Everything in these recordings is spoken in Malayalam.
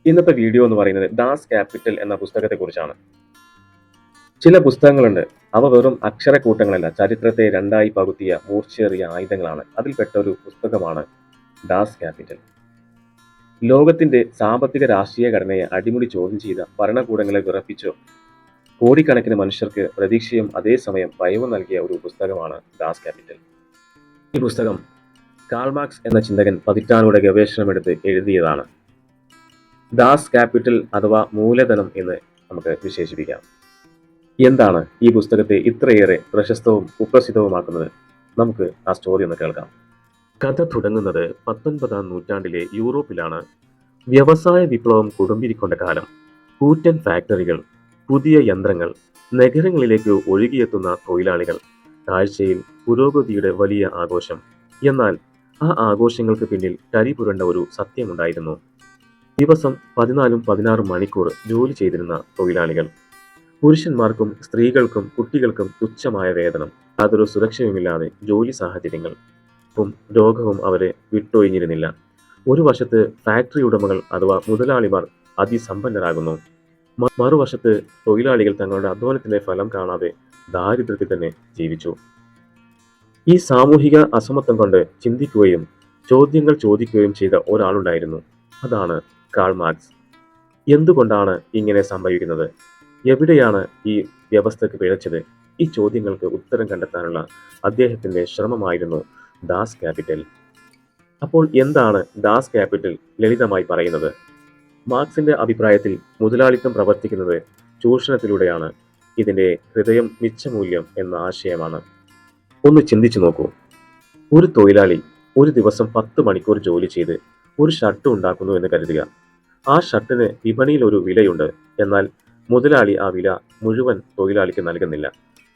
ഇന്നത്തെ വീഡിയോ എന്ന് പറയുന്നത് ദാസ് ക്യാപിറ്റൽ എന്ന പുസ്തകത്തെക്കുറിച്ചാണ്. ചില പുസ്തകങ്ങളുണ്ട്, അവ വെറും അക്ഷരക്കൂട്ടങ്ങളല്ല, ചരിത്രത്തെ രണ്ടായി പകുത്തിയ മൂർച്ചയേറിയ ആയുധങ്ങളാണ്. അതിൽപ്പെട്ട ഒരു പുസ്തകമാണ് ദാസ് ക്യാപിറ്റൽ. ലോകത്തിന്റെ സാമ്പത്തിക രാഷ്ട്രീയ ഘടനയെ അടിമുടി ചോദ്യം ചെയ്ത, ഭരണകൂടങ്ങളെ വിറപ്പിച്ചു കോടിക്കണക്കിന് മനുഷ്യർക്ക് പ്രതീക്ഷയും അതേസമയം ഭയവും നൽകിയ ഒരു പുസ്തകമാണ് ദാസ് ക്യാപിറ്റൽ. ഈ പുസ്തകം കാൾ മാർക്സ് എന്ന ചിന്തകൻ പതിറ്റാണ്ടുകളുടെ ഗവേഷണമെടുത്ത് എഴുതിയതാണ്. ദാസ് ക്യാപിറ്റൽ അഥവാ മൂലധനം എന്ന് നമുക്ക് വിശേഷിപ്പിക്കാം. എന്താണ് ഈ പുസ്തകത്തെ ഇത്രയേറെ പ്രശസ്തവും കുപ്രസിദ്ധവുമാക്കുന്നത്? നമുക്ക് ആ സ്റ്റോറി ഒന്ന് കേൾക്കാം. കഥ തുടങ്ങുന്നത് 19-ാം നൂറ്റാണ്ടിലെ യൂറോപ്പിലാണ്. വ്യവസായ വിപ്ലവം കൊടുമ്പിരിക്കൊണ്ട കാലം. കൂറ്റൻ ഫാക്ടറികൾ, പുതിയ യന്ത്രങ്ങൾ, നഗരങ്ങളിലേക്ക് ഒഴുകിയെത്തുന്ന തൊഴിലാളികൾ. കാഴ്ചയിൽ പുരോഗതിയുടെ വലിയ ആഘോഷം. എന്നാൽ ആ ആഘോഷങ്ങൾക്ക് പിന്നിൽ കരിപുരണ്ട ഒരു സത്യമുണ്ടായിരുന്നു. ദിവസം 14-16 മണിക്കൂർ ജോലി ചെയ്തിരുന്ന തൊഴിലാളികൾ. പുരുഷന്മാർക്കും സ്ത്രീകൾക്കും കുട്ടികൾക്കും തുച്ഛമായ വേതനം, യാതൊരു സുരക്ഷയുമില്ലാതെ ജോലി സാഹചര്യങ്ങൾ, രോഗവും അവരെ വിട്ടൊഴിഞ്ഞിരുന്നില്ല. ഒരു വശത്ത് ഫാക്ടറി ഉടമകൾ അഥവാ മുതലാളിമാർ അതിസമ്പന്നരാകുന്നു, മറുവശത്ത് തൊഴിലാളികൾ തങ്ങളുടെ അധ്വാനത്തിന്റെ ഫലം കാണാതെ ദാരിദ്ര്യത്തിൽ തന്നെ ജീവിച്ചു. ഈ സാമൂഹിക അസമത്വം കൊണ്ട് ചിന്തിക്കുകയും ചോദ്യങ്ങൾ ചോദിക്കുകയും ചെയ്ത ഒരാളുണ്ടായിരുന്നു. അതാണ് കാൾ മാർക്സ്. എന്തുകൊണ്ടാണ് ഇങ്ങനെ സംഭവിക്കുന്നത്? എവിടെയാണ് ഈ വ്യവസ്ഥയ്ക്ക് പിഴച്ചത്? ഈ ചോദ്യങ്ങൾക്ക് ഉത്തരം കണ്ടെത്താനുള്ള അദ്ദേഹത്തിന്റെ ശ്രമമായിരുന്നു ദാസ് ക്യാപിറ്റൽ. അപ്പോൾ എന്താണ് ദാസ് ക്യാപിറ്റൽ ലളിതമായി പറയുന്നത്? മാർക്സിന്റെ അഭിപ്രായത്തിൽ മുതലാളിത്തം പ്രവർത്തിക്കുന്നത് ചൂഷണത്തിലൂടെയാണ്. ഇതിന്റെ ഹൃദയം മിച്ചമൂല്യം എന്ന ആശയമാണ്. ഒന്ന് ചിന്തിച്ചു നോക്കൂ. ഒരു തൊഴിലാളി ഒരു ദിവസം 10 മണിക്കൂർ ജോലി ചെയ്ത് ഒരു ഷർട്ട് ഉണ്ടാക്കുന്നു എന്ന് കരുതുക. ആ ഷർട്ടിന് വിപണിയിൽ ഒരു വിലയുണ്ട്. എന്നാൽ മുതലാളി ആ വില മുഴുവൻ തൊഴിലാളിക്ക് നൽകുന്നില്ല.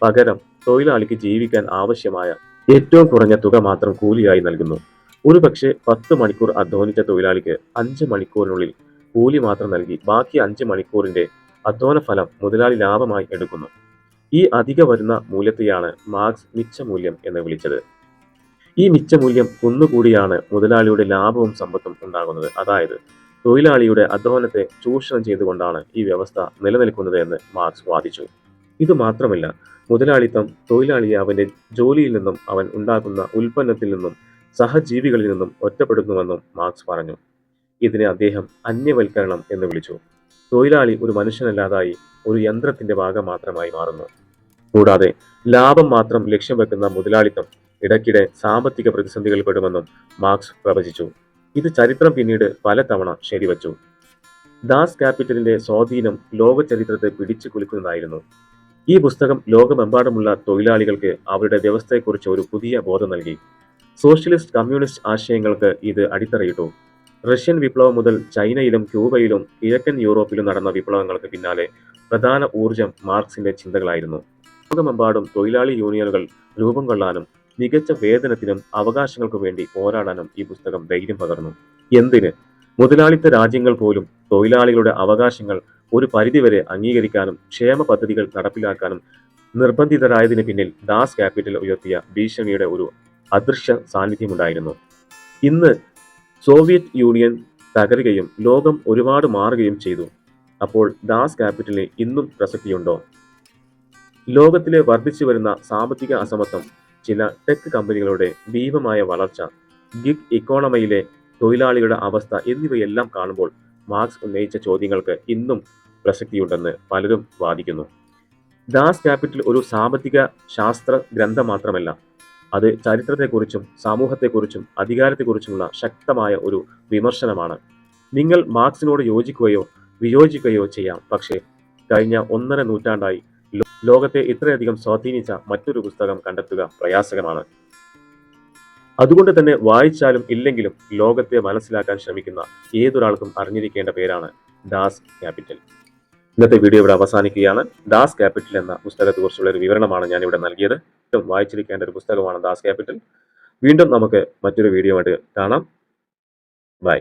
പകരം തൊഴിലാളിക്ക് ജീവിക്കാൻ ആവശ്യമായ ഏറ്റവും കുറഞ്ഞ തുക മാത്രം കൂലിയായി നൽകുന്നു. ഒരുപക്ഷെ 10 മണിക്കൂർ അധ്വാനിച്ച തൊഴിലാളിക്ക് 5 മണിക്കൂറിനുള്ളിൽ കൂലി മാത്രം നൽകി ബാക്കി 5 മണിക്കൂറിന്റെ അധ്വാന ഫലം മുതലാളി ലാഭമായി എടുക്കുന്നു. ഈ അധിക വരുന്ന മൂല്യത്തെയാണ് മാർക്സ് മിച്ചമൂല്യം എന്ന് വിളിച്ചത്. ഈ മിച്ചമൂല്യം കുന്നുകൂടിയാണ് മുതലാളിയുടെ ലാഭവും സമ്പത്തും ഉണ്ടാകുന്നത്. അതായത് തൊഴിലാളിയുടെ അധ്വാനത്തെ ചൂഷണം ചെയ്തുകൊണ്ടാണ് ഈ വ്യവസ്ഥ നിലനിൽക്കുന്നത് എന്ന് മാർക്സ് വാദിച്ചു. ഇത് മാത്രമല്ല, മുതലാളിത്തം തൊഴിലാളിയെ അവന്റെ ജോലിയിൽ നിന്നും അവൻ ഉണ്ടാക്കുന്ന ഉൽപ്പന്നത്തിൽ നിന്നും സഹജീവികളിൽ നിന്നും ഒറ്റപ്പെടുത്തുന്നുവെന്നും മാർക്സ് പറഞ്ഞു. ഇതിനെ അദ്ദേഹം അന്യവൽക്കരണം എന്ന് വിളിച്ചു. തൊഴിലാളി ഒരു മനുഷ്യനല്ലാതായി ഒരു യന്ത്രത്തിന്റെ ഭാഗം മാത്രമായി മാറുന്നു. കൂടാതെ ലാഭം മാത്രം ലക്ഷ്യം വെക്കുന്ന മുതലാളിത്തം ഇടയ്ക്കിടെ സാമ്പത്തിക പ്രതിസന്ധികൾ പെടുമെന്നും മാർക്സ് പ്രവചിച്ചു. ഇത് ചരിത്രം പിന്നീട് പലതവണ ശരിവച്ചു. ദാസ് ക്യാപിറ്റലിന്റെ സ്വാധീനം ലോക ചരിത്രത്തെ പിടിച്ചു കുലുക്കുന്നതായിരുന്നു. ഈ പുസ്തകം ലോകമെമ്പാടുമുള്ള തൊഴിലാളികൾക്ക് അവരുടെ വ്യവസ്ഥയെക്കുറിച്ച് ഒരു പുതിയ ബോധം നൽകി. സോഷ്യലിസ്റ്റ് കമ്മ്യൂണിസ്റ്റ് ആശയങ്ങൾക്ക് ഇത് അടിത്തറയിട്ടു. റഷ്യൻ വിപ്ലവം മുതൽ ചൈനയിലും ക്യൂബയിലും കിഴക്കൻ യൂറോപ്പിലും നടന്ന വിപ്ലവങ്ങൾക്ക് പിന്നാലെ പ്രധാന ഊർജം മാർക്സിന്റെ ചിന്തകളായിരുന്നു. ലോകമെമ്പാടും തൊഴിലാളി യൂണിയനുകൾ രൂപം കൊള്ളാനും മികച്ച വേതനത്തിനും അവകാശങ്ങൾക്കു വേണ്ടി പോരാടാനും ഈ പുസ്തകം ധൈര്യം പകർന്നു. എന്തിന്? മുതലാളിത്ത രാജ്യങ്ങൾ പോലും തൊഴിലാളികളുടെ അവകാശങ്ങൾ ഒരു പരിധിവരെ അംഗീകരിക്കാനും ക്ഷേമ പദ്ധതികൾ നടപ്പിലാക്കാനും നിർബന്ധിതരായതിന് പിന്നിൽ ദാസ് ക്യാപിറ്റൽ ഉയർത്തിയ ഭീഷണിയുടെ ഒരു അദൃശ്യ സാന്നിധ്യമുണ്ടായിരുന്നു. ഇന്ന് സോവിയറ്റ് യൂണിയൻ തകരുകയും ലോകം ഒരുപാട് മാറുകയും ചെയ്തു. അപ്പോൾ ദാസ് ക്യാപിറ്റലിന് ഇന്നും പ്രസക്തിയുണ്ടോ? ലോകത്തിലെ വർദ്ധിച്ചു വരുന്ന സാമ്പത്തിക അസമത്വം, ചില ടെക് കമ്പനികളുടെ ഭീമമായ വളർച്ച, ഗിഗ് ഇക്കോണമിയിലെ തൊഴിലാളികളുടെ അവസ്ഥ എന്നിവയെല്ലാം കാണുമ്പോൾ മാർക്സ് ഉന്നയിച്ച ചോദ്യങ്ങൾക്ക് ഇന്നും പ്രസക്തിയുണ്ടെന്ന് പലരും വാദിക്കുന്നു. ദാസ് ക്യാപിറ്റൽ ഒരു സാമ്പത്തിക ശാസ്ത്ര ഗ്രന്ഥം മാത്രമല്ല, അത് ചരിത്രത്തെക്കുറിച്ചും സമൂഹത്തെക്കുറിച്ചും അധികാരത്തെക്കുറിച്ചുമുള്ള ശക്തമായ ഒരു വിമർശനമാണ്. നിങ്ങൾ മാർക്സിനോട് യോജിക്കുകയോ വിയോജിക്കുകയോ ചെയ്യാം, പക്ഷേ കഴിഞ്ഞ 1.5 നൂറ്റാണ്ടായി ലോകത്തെ ഇത്രയധികം സ്വാധീനിച്ച മറ്റൊരു പുസ്തകം കണ്ടെത്തുക പ്രയാസകരമാണ്. അതുകൊണ്ട് തന്നെ വായിച്ചാലും ഇല്ലെങ്കിലും ലോകത്തെ മനസ്സിലാക്കാൻ ശ്രമിക്കുന്ന ഏതൊരാൾക്കും അറിഞ്ഞിരിക്കേണ്ട പേരാണ് ദാസ് ക്യാപിറ്റൽ. ഇന്നത്തെ വീഡിയോ ഇവിടെ അവസാനിക്കുകയാണ്. ദാസ് ക്യാപിറ്റൽ എന്ന പുസ്തകത്തെക്കുറിച്ചുള്ള ഒരു വിവരണമാണ് ഞാൻ ഇവിടെ നൽകിയത്. വായിച്ചിരിക്കേണ്ട ഒരു പുസ്തകമാണ് ദാസ് ക്യാപിറ്റൽ. വീണ്ടും നമുക്ക് മറ്റൊരു വീഡിയോ ആയിട്ട് കാണാം. ബൈ.